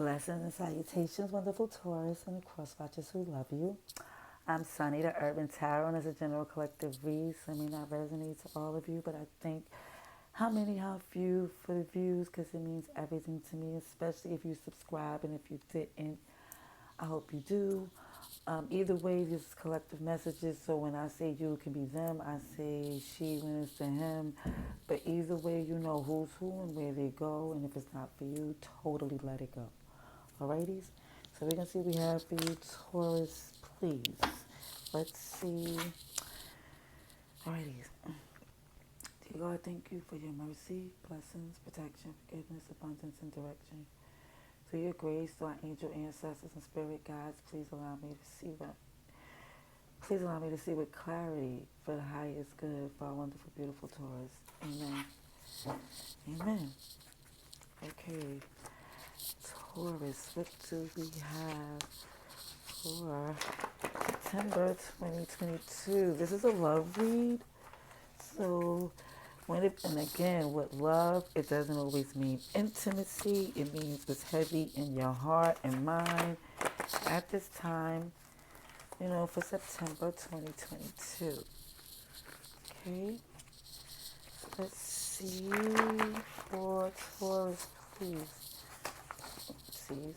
Blessings and salutations, wonderful Taurus and the crosswatchers who love you. I'm Sunny, the Urban Tarot, and as a general collective read, so it may not resonate to all of you, but I think how many, how few for the views, because it means everything to me, especially if you subscribe, and if you didn't, I hope you do. Either way, this is collective messages, so when I say you, it can be them. I say she when it's to him. But either way, you know who's who and where they go, and if it's not for you, totally let it go. Alrighties? So we're going to see what we have for you, Taurus, please. Let's see. Alrighties. Dear God, thank you for your mercy, blessings, protection, forgiveness, abundance, and direction. Through your grace, through our angel ancestors and spirit guides, please allow me to see with clarity for the highest good for our wonderful, beautiful Taurus. Amen. Amen. Okay. Taurus, what do we have for September 2022? This is a love read. So, and again, with love, it doesn't always mean intimacy. It means it's heavy in your heart and mind at this time, for September 2022. Okay, let's see for Taurus, please. Please,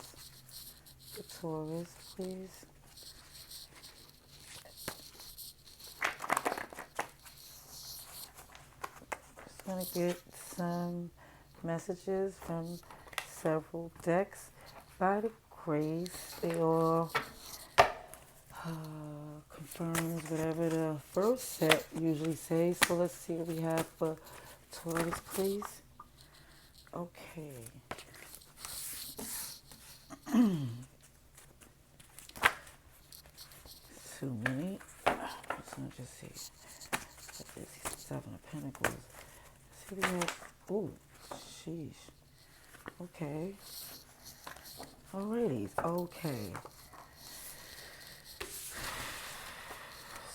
the Taurus, please. Just want to get some messages from several decks. By the grace, they all confirms whatever the first set usually says. So let's see what we have for Taurus, please. Okay. Too many. Let's just see. What is he? Seven of Pentacles. Let's see what we have. Ooh, sheesh. Okay. Alrighty. Okay.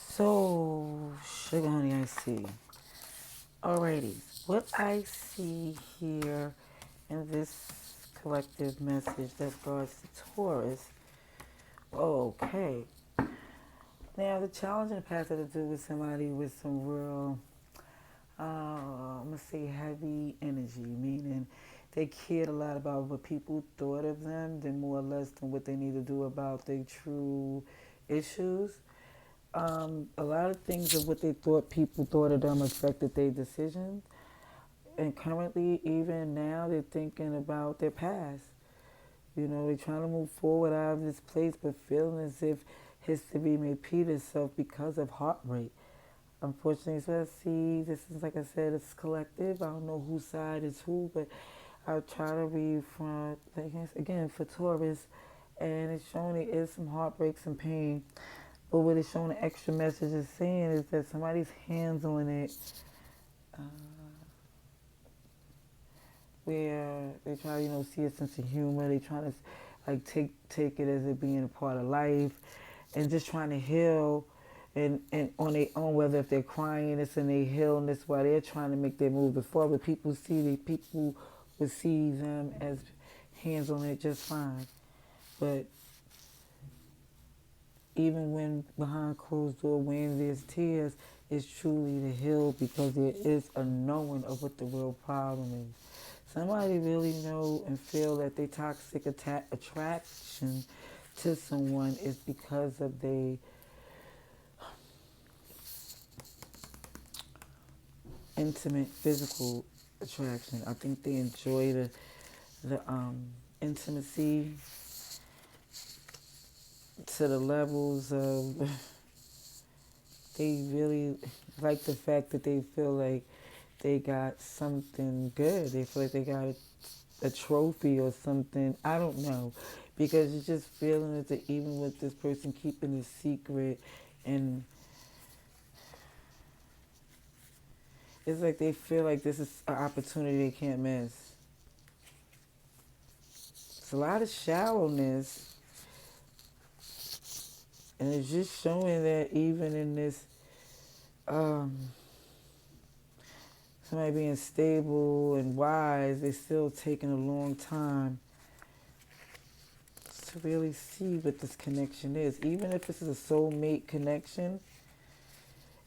So, sugar honey, I see. Alrighty. What I see here in this collective message that regards to Taurus. Okay. Now, the challenge in the past had to do with somebody with some real, I'm going to say heavy energy, meaning they cared a lot about what people thought of them than more or less than what they need to do about their true issues. A lot of things of what they thought people thought of them affected their decisions. And currently, even now, they're thinking about their past. They're trying to move forward out of this place, but feeling as if history may repeat itself because of heartbreak. Unfortunately, so I see, this is, like I said, it's collective. I don't know whose side is who, but I'll try to read from, again, for Taurus, and it's showing there is some heartbreak, some pain. But what it's showing the extra message is saying is that somebody's handling it where they try to, see a sense of humor. They try to, like, take it as it being a part of life and just trying to heal and on their own, whether if they're crying, it's in their healness while they're trying to make their move before. But people would see them as handling it just fine. But even when behind closed door, when there's tears, it's truly to heal because there is a knowing of what the real problem is. Somebody really know and feel that their toxic attraction to someone is because of their intimate physical attraction. I think they enjoy the intimacy to the levels of they really like the fact that they feel like they got something good. They feel like they got a trophy or something. I don't know. Because you're just feeling that even with this person keeping a secret, and it's like they feel like this is an opportunity they can't miss. It's a lot of shallowness. And it's just showing that even in this somebody being stable and wise, they're still taking a long time to really see what this connection is. Even if this is a soulmate connection,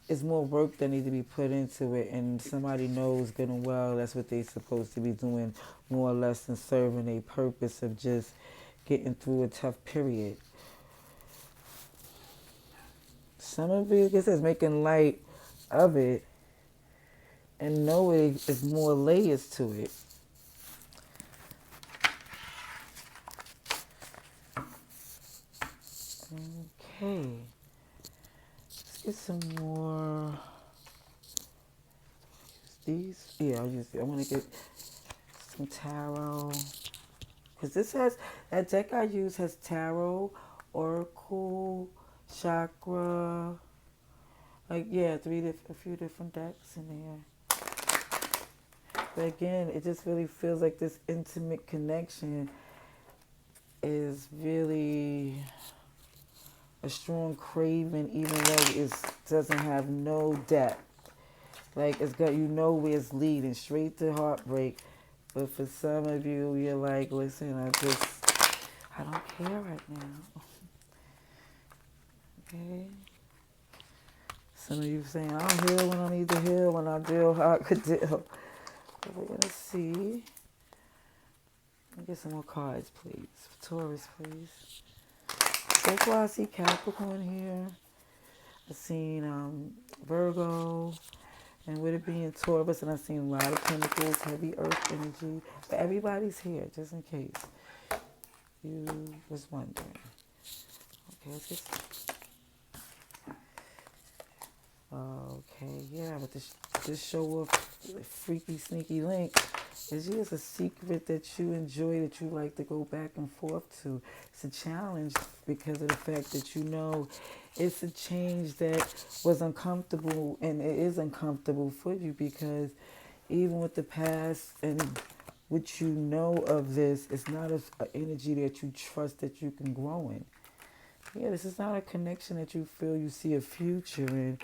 it's more work that needs to be put into it, and somebody knows good and well that's what they're supposed to be doing, more or less than serving a purpose of just getting through a tough period. Some of you, I guess, is making light of it and knowing there's more layers to it. Okay. Let's get some more. These? Yeah, I'll use it. I want to get some tarot. Because this has, that deck I use has tarot, oracle, chakra. Like, yeah, a few different decks in there. But again, it just really feels like this intimate connection is really a strong craving, even though it doesn't have no depth. Like, it's got, where it's leading, straight to heartbreak. But for some of you, you're like, listen, I don't care right now. Okay? Some of you saying, I'll heal when I need to heal, when I deal how I could deal. But we're going to see. Let me get some more cards, please. For Taurus, please. So far, I see Capricorn here. I've seen Virgo. And with it being Taurus, and I've seen a lot of Pentacles, heavy earth energy. But everybody's here, just in case you was wondering. Okay, let's get... Okay, yeah, but this show of freaky, sneaky link is just a secret that you enjoy, that you like to go back and forth to. It's a challenge because of the fact that it's a change that was uncomfortable, and it is uncomfortable for you because even with the past and what you know of this, it's not an energy that you trust that you can grow in. Yeah, this is not a connection that you feel you see a future in.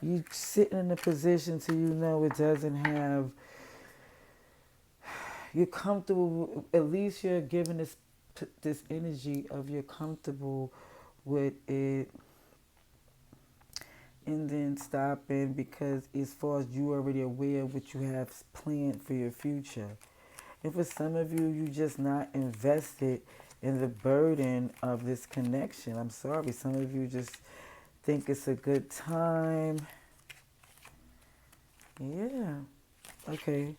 You sitting in a position so it doesn't have, you're comfortable, at least you're giving this energy of you're comfortable with it, and then stopping because as far as you already aware of what you have planned for your future. And for some of you, you just not invested in the burden of this connection. I'm sorry, some of you just think it's a good time. Yeah. Okay.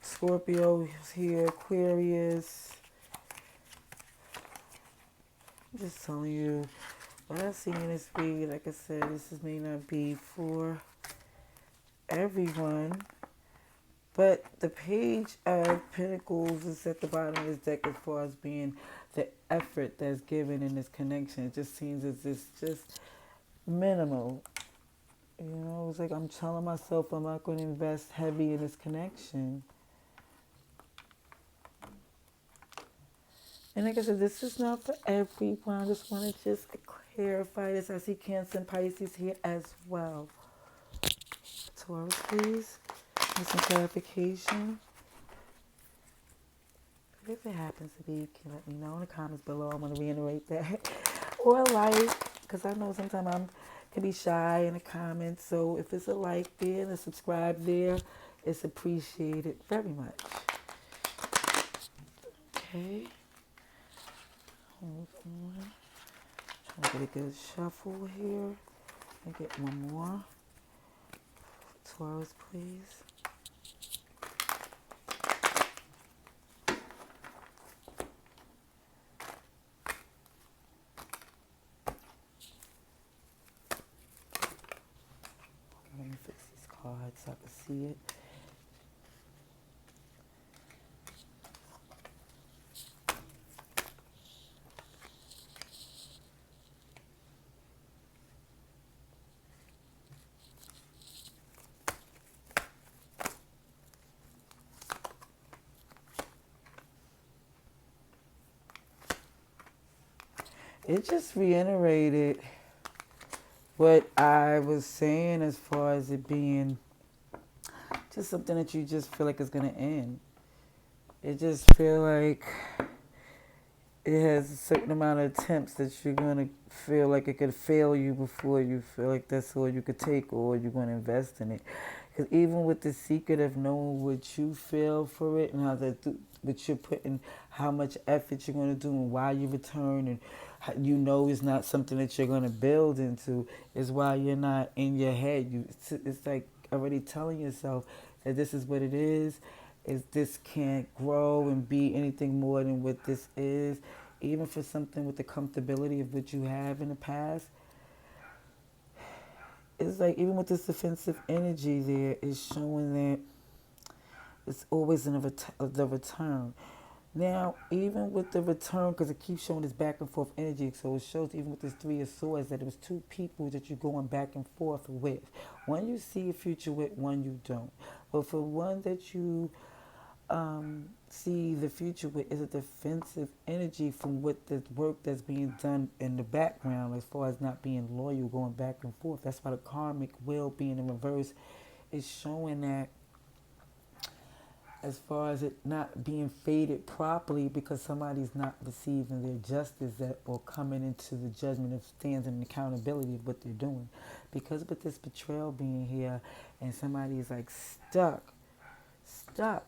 Scorpio is here, Aquarius. I'm just telling you what I see in this read. Like I said, may not be for everyone. But the Page of Pentacles is at the bottom of this deck as far as being the effort that's given in this connection. It just seems as it's just minimal. It's like I'm telling myself I'm not going to invest heavy in this connection. And like I said, this is not for everyone. I just want to clarify this. I see Cancer and Pisces here as well. Taurus, please. Get some clarification. If it happens to be, you can let me know in the comments below. I want to reiterate that. Or because I know sometimes I can be shy in the comments. So if it's a like there and a subscribe there, it's appreciated very much. Okay. Hold on. Trying to get a good shuffle here. And get one more. Taurus, please. Let me fix these cards so I can see it. It just reiterated what I was saying as far as it being just something that you just feel like is going to end. It just feel like it has a certain amount of attempts that you're going to feel like it could fail you before you feel like that's all you could take or you're going to invest in it. Because even with the secret of knowing what you feel for it and how that, what you're putting, how much effort you're going to do and why you return and how, you know it's not something that you're going to build into, is why you're not in your head. It's like already telling yourself that this is what it is this can't grow and be anything more than what this is. Even for something with the comfortability of what you have in the past, it's like even with this defensive energy there, it's showing that it's always in the return. Now, even with the return, because it keeps showing this back and forth energy, so it shows even with this Three of Swords that it was two people that you're going back and forth with. One you see a future with, one you don't. But for one that you see the future with is a defensive energy from what the work that's being done in the background as far as not being loyal, going back and forth. That's why the karmic wheel being in reverse is showing that as far as it not being faded properly because somebody's not receiving their justice that, or coming into the judgment of stands and accountability of what they're doing. Because with this betrayal being here and somebody is like stuck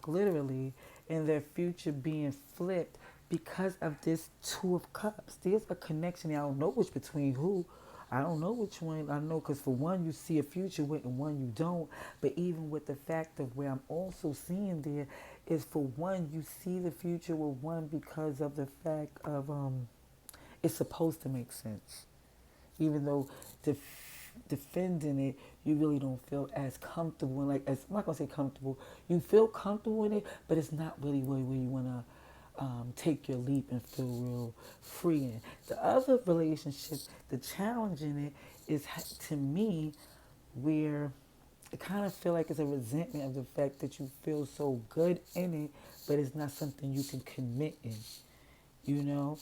literally in their future being flipped because of this Two of Cups. There's a connection. I don't know which between who. I don't know which one. I know because for one you see a future with and one you don't. But even with the fact of where I'm also seeing there is for one you see the future with one because of the fact of it's supposed to make sense even though defending it, you really don't feel as comfortable. And like, as, I'm not gonna say comfortable. You feel comfortable in it, but it's not really where you wanna take your leap and feel real free in. The other relationship, the challenge in it is to me where I kind of feel like it's a resentment of the fact that you feel so good in it, but it's not something you can commit in. You know,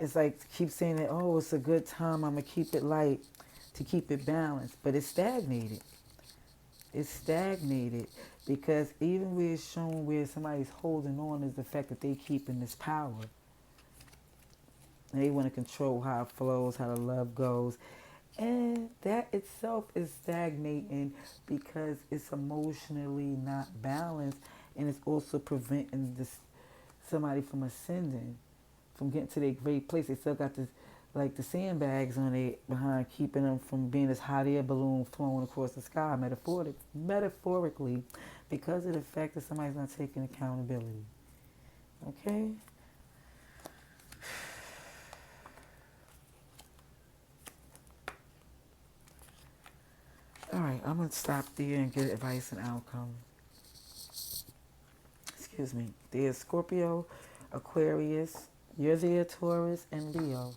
it's like keep saying that, oh, it's a good time, I'm gonna keep it light to keep it balanced, but it's stagnated. It's stagnated because even where it's showing where somebody's holding on is the fact that they keep in this power. And they want to control how it flows, how the love goes. And that itself is stagnating because it's emotionally not balanced and it's also preventing this somebody from ascending, from getting to their great place. They still got this, like the sandbags on it behind, keeping them from being this hot air balloon flowing across the sky, metaphorically, because of the fact that somebody's not taking accountability. Okay? All right, I'm going to stop there and get advice and outcome. Excuse me. There's Scorpio, Aquarius, you're there, Taurus, and Leo.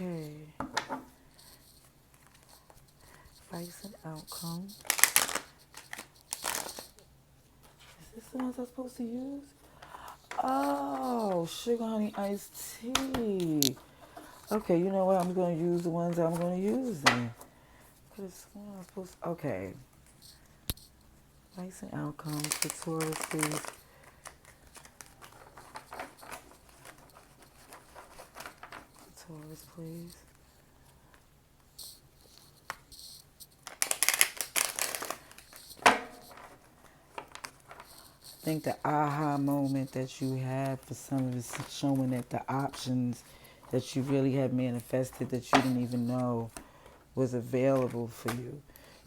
Okay. Advice and outcome. Is this the ones I'm supposed to use? Oh, sugar honey iced tea. Okay, you know what? I'm going to use the ones I'm going to use then. Because one I'm supposed to, okay. Advice and outcomes for Taurus, please. Taurus, please. I think the aha moment that you have for some of it's showing that the options that you really have manifested that you didn't even know was available for you.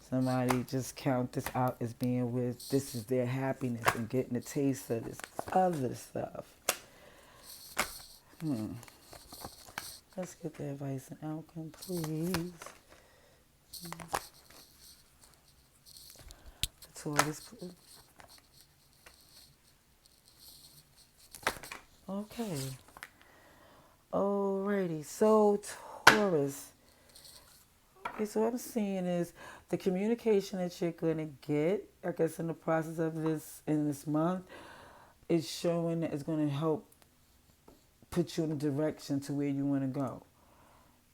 Somebody just count this out as being with this is their happiness and getting a taste of this other stuff. Let's get the advice and outcome, please. The Taurus, please. Okay. Alrighty. So Taurus. Okay, so what I'm seeing is the communication that you're gonna get, I guess in the process of this in this month, is showing that it's gonna help put you in a direction to where you wanna go.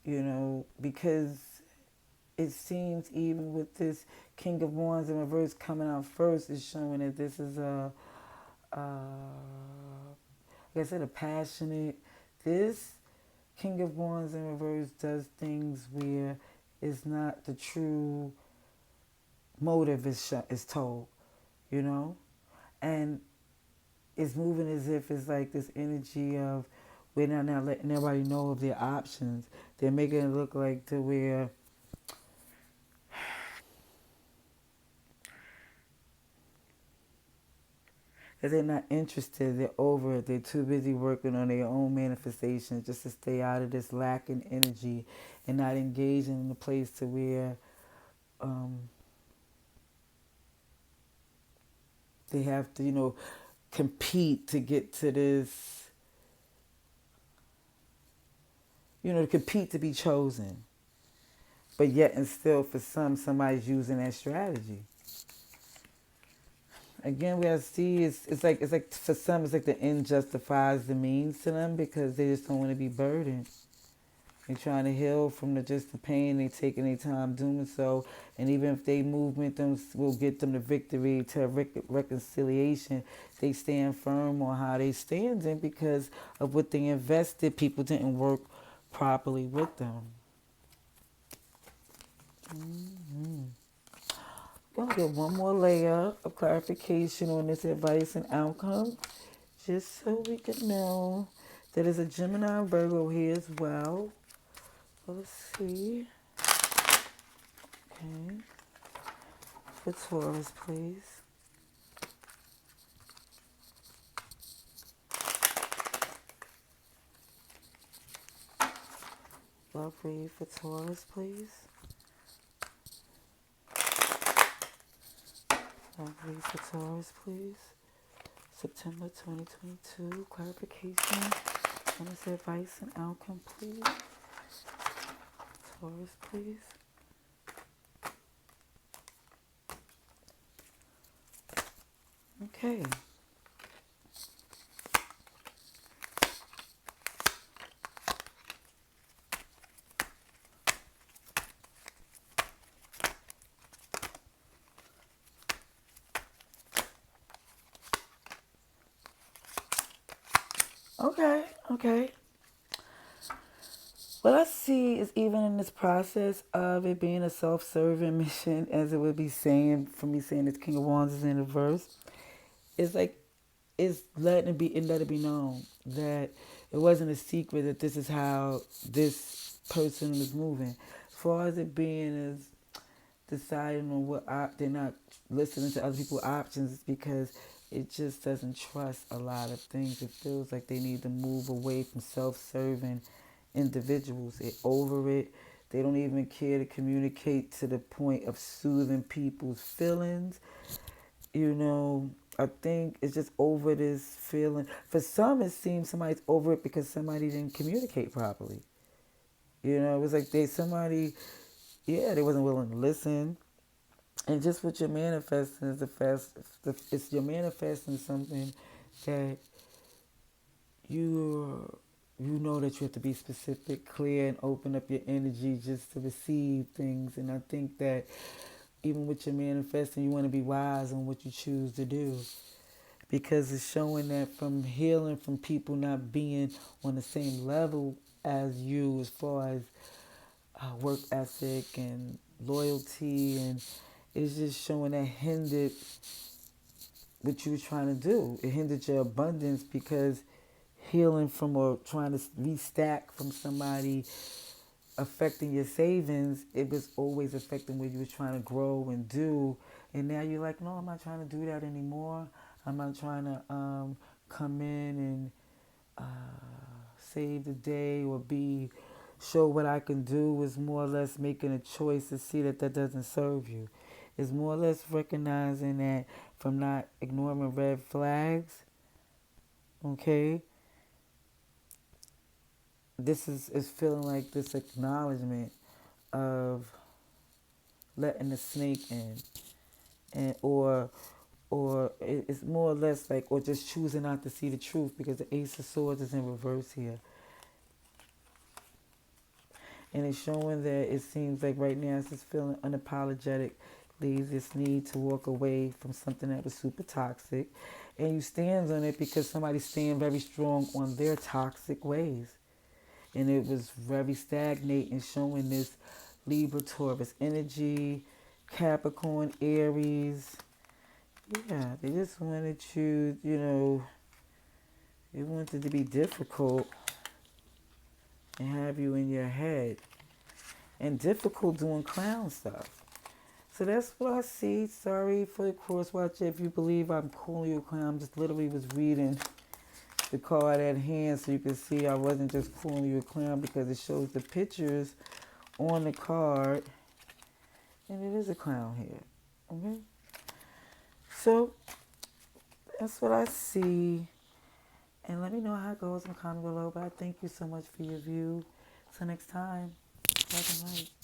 You know, because it seems even with this King of Wands in reverse coming out first is showing that this is like I said, a passionate. This King of Wands in reverse does things where it's not the true motive is told, you know, and it's moving as if it's like this energy of we're not now letting everybody know of their options. They're making it look like to where that they're not interested, they're over it, they're too busy working on their own manifestations just to stay out of this lacking energy and not engaging in a place to where um, they have to, compete to get to this, to compete to be chosen. But yet and still for somebody's using that strategy. Again, what I see is it's like for some it's like the end justifies the means to them because they just don't want to be burdened. They're trying to heal from just the pain. They're taking their time doing so, and even if they movement them will get them to victory to reconciliation, they stand firm on how they standing because of what they invested. People didn't work properly with them. Mm-hmm. Gonna get one more layer of clarification on this advice and outcome, just so we can know that there's a Gemini and Virgo here as well. So let's see. Okay. For Taurus, please. Love read for Taurus, please. Love read for Taurus, please. September 2022, clarification on this advice and outcome, please. Taurus, please. Okay. Okay. What I see is even in this process of it being a self-serving mission, as it would be saying, for me saying this King of Wands is in the verse, it's like it's let it be known that it wasn't a secret that this is how this person is moving. As far as it being as deciding on they're not listening to other people's options because it just doesn't trust a lot of things. It feels like they need to move away from self-serving individuals. They're over it. They don't even care to communicate to the point of soothing people's feelings. I think it's just over this feeling. For some, it seems somebody's over it because somebody didn't communicate properly. It was like they wasn't willing to listen. And just what you're manifesting is it's you're manifesting something that you know that you have to be specific, clear, and open up your energy just to receive things. And I think that even with your manifesting, you want to be wise on what you choose to do. Because it's showing that from healing from people not being on the same level as you as far as work ethic and loyalty, and it's just showing that hindered what you were trying to do. It hindered your abundance because healing from or trying to restack from somebody affecting your savings, it was always affecting what you were trying to grow and do. And now you're like, no, I'm not trying to do that anymore. I'm not trying to come in and save the day or show what I can do. Is more or less making a choice to see that doesn't serve you. It's more or less recognizing that from not ignoring red flags, okay? This is feeling like this acknowledgement of letting the snake in, and or it's more or less like, or just choosing not to see the truth because the Ace of Swords is in reverse here. And it's showing that it seems like right now it's just feeling unapologetic, Laziest need to walk away from something that was super toxic. And you stand on it because somebody's staying very strong on their toxic ways. And it was very stagnating, showing this Libra, Taurus energy, Capricorn, Aries. Yeah, they just wanted you, they wanted to be difficult and have you in your head. And difficult doing clown stuff. So that's what I see. Sorry for the cross watcher if you believe I'm calling you a clown. I just literally was reading the card at hand so you can see I wasn't just calling you a clown because it shows the pictures on the card. And it is a clown here. Okay? So that's what I see. And let me know how it goes in the comment below. But I thank you so much for your view. Till next time. Love and light.